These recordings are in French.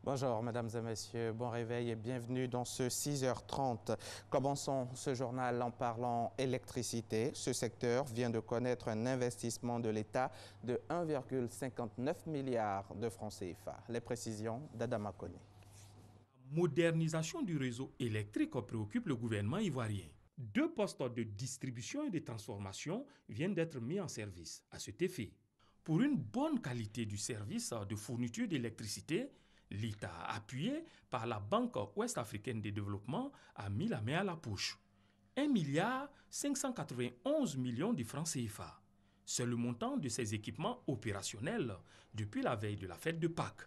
Bonjour mesdames et messieurs, bon réveil et bienvenue dans ce 6h30. Commençons ce journal en parlant électricité. Ce secteur vient de connaître un investissement de l'État de 1,59 milliard de francs CFA. Les précisions d'Adama Koné. La modernisation du réseau électrique préoccupe le gouvernement ivoirien. 2 postes de distribution et de transformation viennent d'être mis en service à cet effet. Pour une bonne qualité du service de fourniture d'électricité, l'État, appuyé par la Banque ouest-africaine de développement, a mis la main à la poche. 1,591 milliard de francs CFA. C'est le montant de ces équipements opérationnels depuis la veille de la fête de Pâques.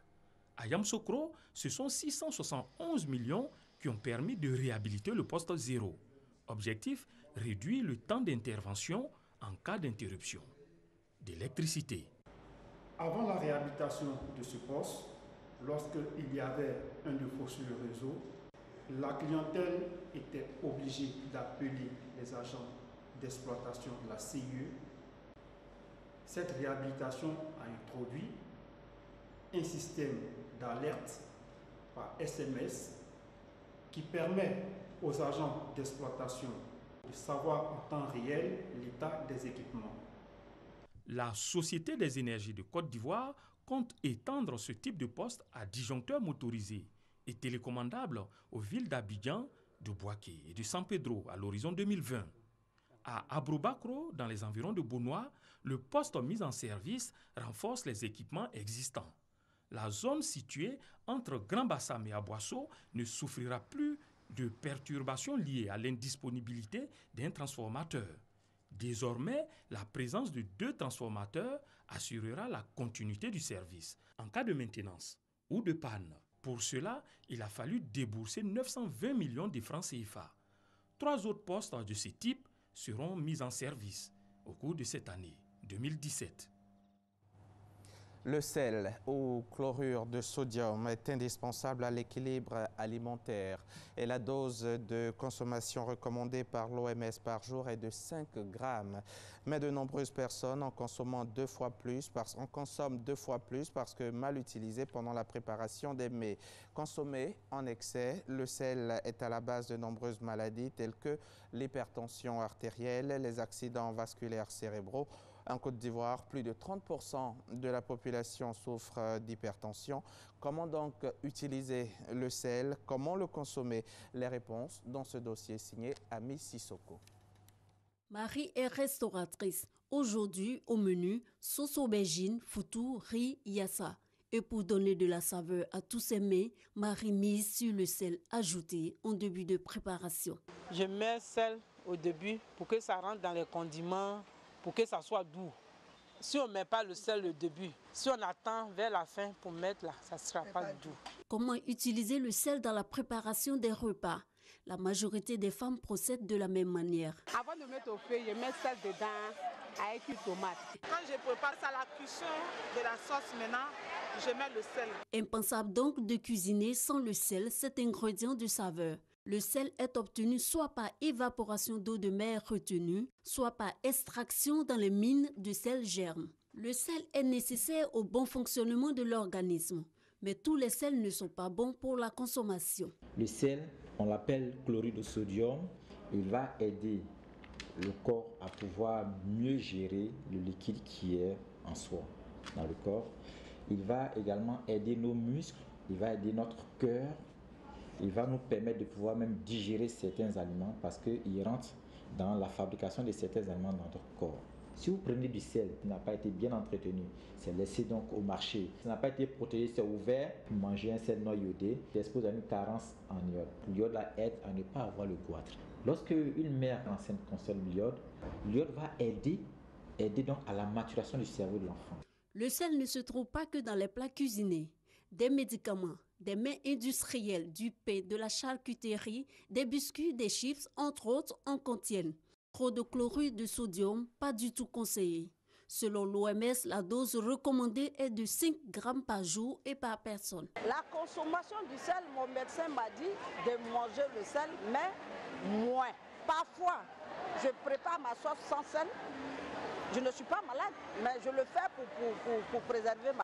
À Yamoussoukro, ce sont 671 millions qui ont permis de réhabiliter le poste 0. Objectif, réduire le temps d'intervention en cas d'interruption d'électricité. Avant la réhabilitation de ce poste, lorsqu'il y avait un défaut sur le réseau, la clientèle était obligée d'appeler les agents d'exploitation de la CIE. Cette réhabilitation a introduit un système d'alerte par SMS qui permet aux agents d'exploitation de savoir en temps réel l'état des équipements. La Société des énergies de Côte d'Ivoire compte étendre ce type de poste à disjoncteurs motorisés et télécommandables aux villes d'Abidjan, de Bouaké et de San Pedro à l'horizon 2020. À Aboubakro, dans les environs de Bounois, le poste mis en service renforce les équipements existants. La zone située entre Grand Bassam et Aboissou ne souffrira plus de perturbations liées à l'indisponibilité d'un transformateur. Désormais, la présence de 2 transformateurs assurera la continuité du service en cas de maintenance ou de panne. Pour cela, il a fallu débourser 920 millions de francs CFA. 3 autres postes de ce type seront mis en service au cours de cette année 2017. Le sel ou chlorure de sodium est indispensable à l'équilibre alimentaire et la dose de consommation recommandée par l'OMS par jour est de 5 grammes. Mais de nombreuses personnes en consomment 2 fois plus parce que mal utilisé pendant la préparation des mets. Consommé en excès, le sel est à la base de nombreuses maladies telles que l'hypertension artérielle, les accidents vasculaires cérébraux. En Côte d'Ivoire, plus de 30% de la population souffre d'hypertension. Comment donc utiliser le sel? Comment le consommer? Les réponses dans ce dossier signé Ami Sissoko. Marie est restauratrice. Aujourd'hui, au menu, sauce aubergine, foutou, riz, yassa. Et pour donner de la saveur à tous ces mets, Marie mise sur le sel ajouté en début de préparation. Je mets le sel au début pour que ça rentre dans les condiments, pour que ça soit doux. Si on ne met pas le sel au début, si on attend vers la fin pour mettre là, ça ne sera pas doux. Comment utiliser le sel dans la préparation des repas? La majorité des femmes procèdent de la même manière. Avant de mettre au feu, je mets le sel dedans avec une tomate. Quand je prépare ça, la cuisson de la sauce maintenant, je mets le sel. Impensable donc de cuisiner sans le sel, cet ingrédient de saveur. Le sel est obtenu soit par évaporation d'eau de mer retenue, soit par extraction dans les mines de sel germe. Le sel est nécessaire au bon fonctionnement de l'organisme, mais tous les sels ne sont pas bons pour la consommation. Le sel, on l'appelle chlorure de sodium, il va aider le corps à pouvoir mieux gérer le liquide qui est en soi, dans le corps. Il va également aider nos muscles, il va aider notre cœur. Il va nous permettre de pouvoir même digérer certains aliments parce qu'il rentre dans la fabrication de certains aliments dans notre corps. Si vous prenez du sel qui n'a pas été bien entretenu, c'est laissé donc au marché, ça n'a pas été protégé, c'est ouvert, vous mangez un sel non iodé, c'est exposé à une carence en iode. L'iode aide à ne pas avoir le goitre. Lorsque une mère enceinte consomme l'iode va aider donc à la maturation du cerveau de l'enfant. Le sel ne se trouve pas que dans les plats cuisinés. Des médicaments, des mets industriels, du pain, de la charcuterie, des biscuits, des chips, entre autres, en contiennent. Trop de chlorure de sodium, pas du tout conseillé. Selon l'OMS, la dose recommandée est de 5 grammes par jour et par personne. La consommation du sel, mon médecin m'a dit de manger le sel, mais moins. Parfois, je prépare ma sauce sans sel. Je ne suis pas malade, mais je le fais pour préserver ma